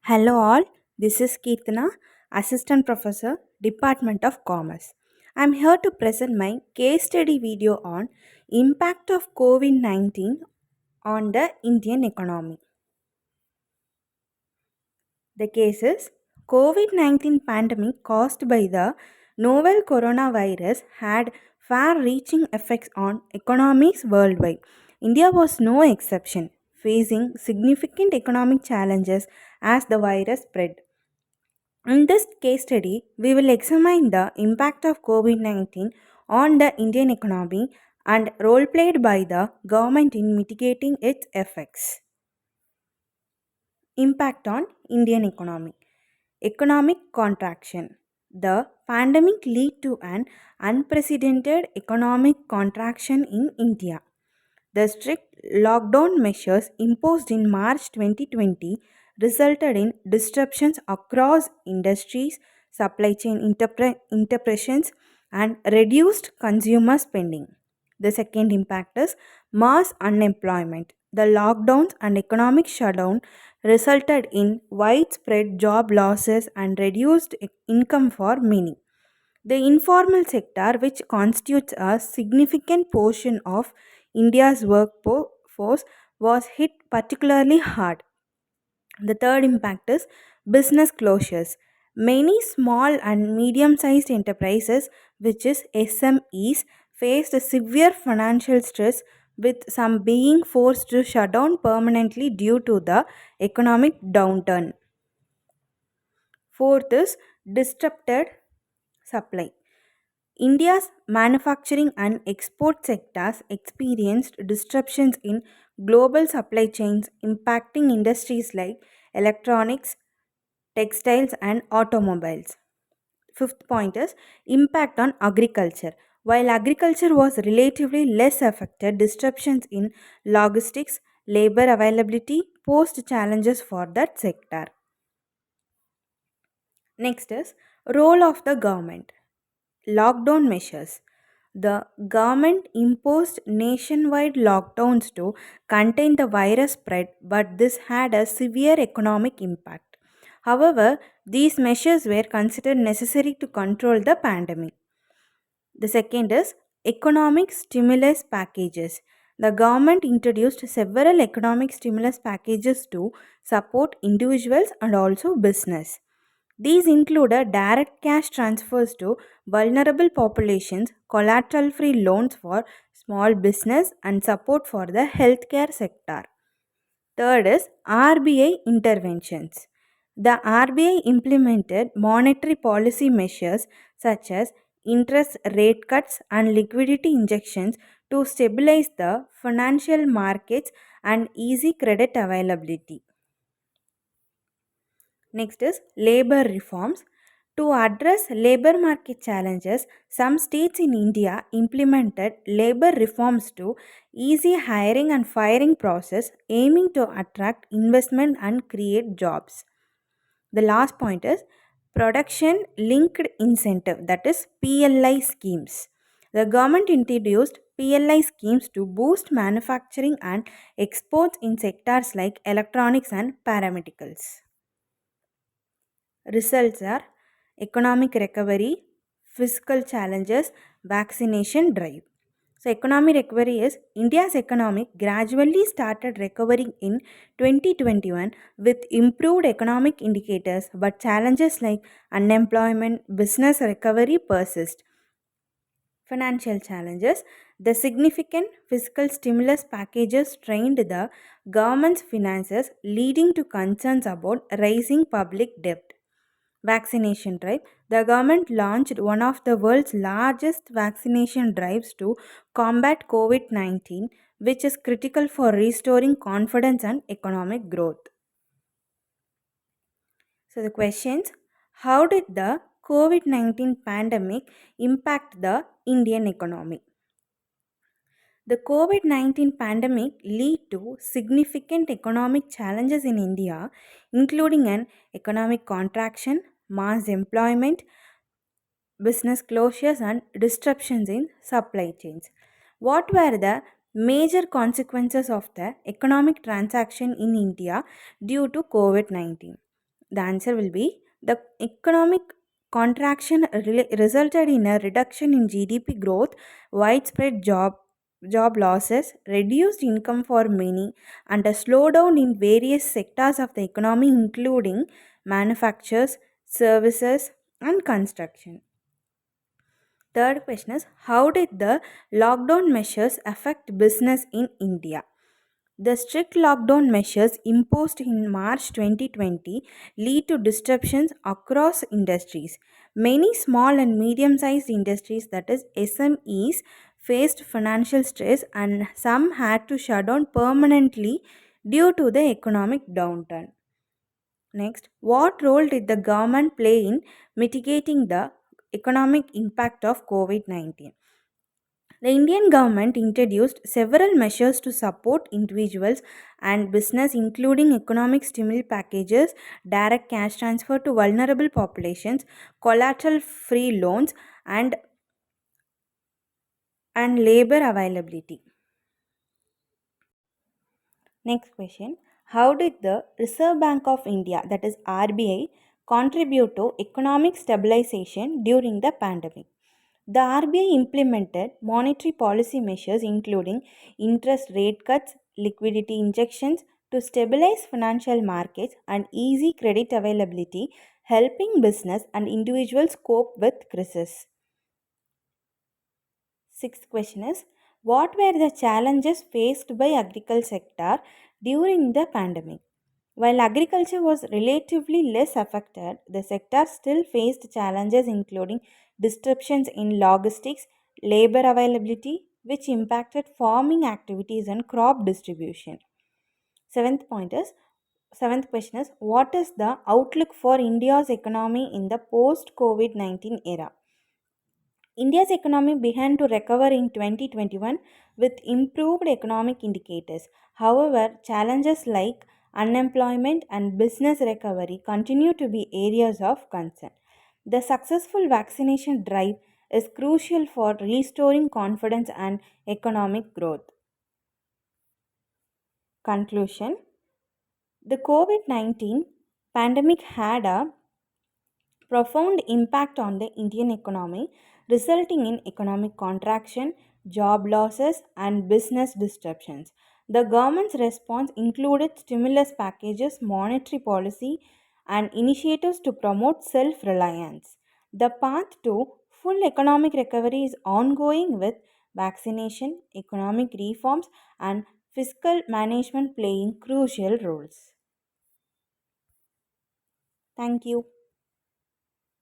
Hello all, this is Keerthana, Assistant Professor, Department of Commerce. I am here to present my case study video on impact of COVID-19 on the Indian economy. The case is COVID-19 pandemic caused by the novel coronavirus had far-reaching effects on economies worldwide. India was no exception, facing significant economic challenges as the virus spread. In this case study, we will examine the impact of COVID 19 on the Indian economy and role played by the government in mitigating its effects. Impact on Indian economy. Economic contraction. The pandemic led to an unprecedented economic contraction in India. The strict lockdown measures imposed in March 2020 resulted in disruptions across industries, supply chain interruptions, and reduced consumer spending. The second impact is mass unemployment. The lockdowns and economic shutdown resulted in widespread job losses and reduced income for many. The informal sector, which constitutes a significant portion of India's workforce, was hit particularly hard. The third impact is business closures. Many small and medium sized enterprises, which is SMEs, faced severe financial stress, with some being forced to shut down permanently due to the economic downturn. Fourth is disrupted supply. India's manufacturing and export sectors experienced disruptions in global supply chains, impacting industries like electronics, textiles, and automobiles. Fifth point is impact on agriculture. While agriculture was relatively less affected, disruptions in logistics, labor availability posed challenges for that sector. Next is role of the government. Lockdown measures. The government imposed nationwide lockdowns to contain the virus spread, but this had a severe economic impact. However, these measures were considered necessary to control the pandemic. The second is economic stimulus packages. The government introduced several economic stimulus packages to support individuals and also business. These included direct cash transfers to vulnerable populations, collateral free loans for small business, and support for the healthcare sector. Third is RBI interventions. The RBI implemented monetary policy measures such as interest rate cuts and liquidity injections to stabilize the financial markets and easy credit availability. Next is labor reforms. To address labor market challenges, some states in India implemented labor reforms to easy hiring and firing process, aiming to attract investment and create jobs. The last point is production linked incentive, that is PLI schemes. The government introduced PLI schemes to boost manufacturing and exports in sectors like electronics and paramedicals. Results are economic recovery, fiscal challenges, vaccination drive. So, economic recovery is India's economy gradually started recovering in 2021 with improved economic indicators, but challenges like unemployment, business recovery persist. Financial challenges. The significant fiscal stimulus packages strained the government's finances, leading to concerns about rising public debt. Vaccination drive. The government launched one of the world's largest vaccination drives to combat COVID 19, which is critical for restoring confidence and economic growth. So, the questions: how did the COVID 19 pandemic impact the Indian economy? The COVID 19 pandemic led to significant economic challenges in India, including an economic contraction, mass employment, business closures, and disruptions in supply chains. What were the major consequences of the economic transaction in India due to COVID 19? The answer will be the economic contraction resulted in a reduction in GDP growth, widespread job losses, reduced income for many, and a slowdown in various sectors of the economy, including manufactures, services, and construction. Third question is, how did the lockdown measures affect business in India? The strict lockdown measures imposed in March 2020 lead to disruptions across industries. Many small and medium sized industries, that is SMEs, faced financial stress and some had to shut down permanently due to the economic downturn. Next, what role did the government play in mitigating the economic impact of COVID 19? The Indian government introduced several measures to support individuals and business, including economic stimulus packages, direct cash transfer to vulnerable populations, collateral free loans, and labor availability. Next question, how did the Reserve Bank of India, that is RBI, contribute to economic stabilization during the pandemic? The RBI implemented monetary policy measures including interest rate cuts, liquidity injections to stabilize financial markets and easy credit availability, helping business and individuals cope with crisis. Sixth question is, what were the challenges faced by agriculture sector during the pandemic? While agriculture was relatively less affected, the sector still faced challenges including disruptions in logistics, labor availability, which impacted farming activities and crop distribution. Seventh point is Seventh question is, what is the outlook for India's economy in the post COVID 19 era? India's economy began to recover in 2021 with improved economic indicators. However, challenges like unemployment and business recovery continue to be areas of concern. The successful vaccination drive is crucial for restoring confidence and economic growth. Conclusion, the COVID 19 pandemic had a profound impact on the Indian economy, resulting in economic contraction, job losses, and business disruptions. The government's response included stimulus packages, monetary policy, and initiatives to promote self reliance. The path to full economic recovery is ongoing with vaccination, economic reforms, and fiscal management playing crucial roles. Thank you.